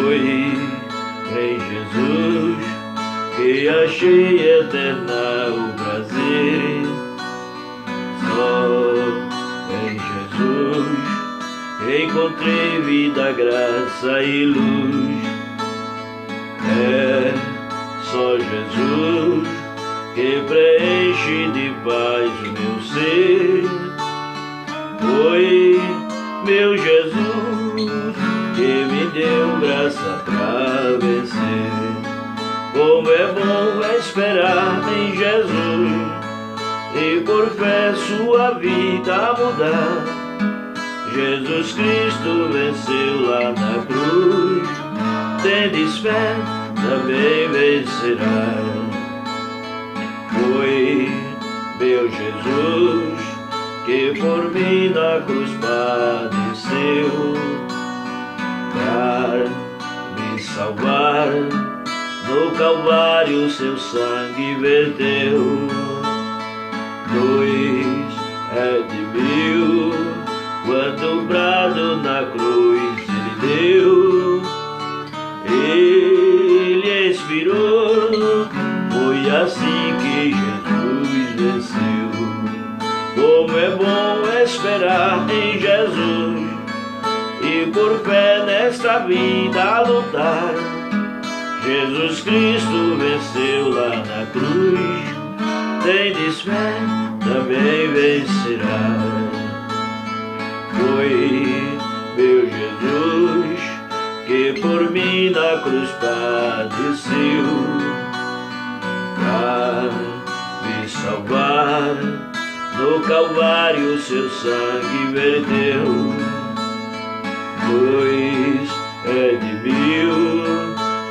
Foi em Jesus que achei eterna o prazer. Só em Jesus encontrei vida, graça e luz. É só Jesus que preenche de paz o meu ser. Foi meu Jesus que me deu graça pra vencer. Como é bom esperar em Jesus e por fé sua vida mudar. Jesus Cristo venceu lá na cruz. Tendes fé, também vencerá. Foi meu Jesus que por mim na cruz padeceu, para me salvar. No Calvário seu sangue verteu. Nos redimiu, quanto brado na cruz ele deu. Ele expirou, foi assim que Jesus venceu. Como é bom esperar em Jesus e por fé nesta vida lutar. Jesus Cristo venceu lá na cruz. Tendes fé, também vencerá. Foi meu Jesus que por mim na cruz padeceu, para me salvar. No Calvário seu sangue verteu. Pois redimiu,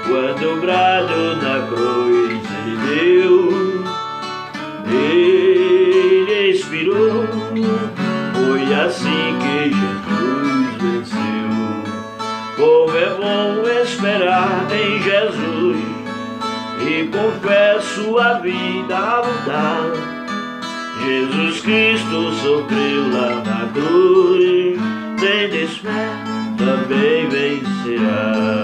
quando brado na cruz ele deu. Ele expirou, foi assim que Jesus venceu. Como é bom esperar em Jesus e por fé sua vida mudar. Jesus Cristo sofreu lá na cruz. Tendes fé, também vencerá.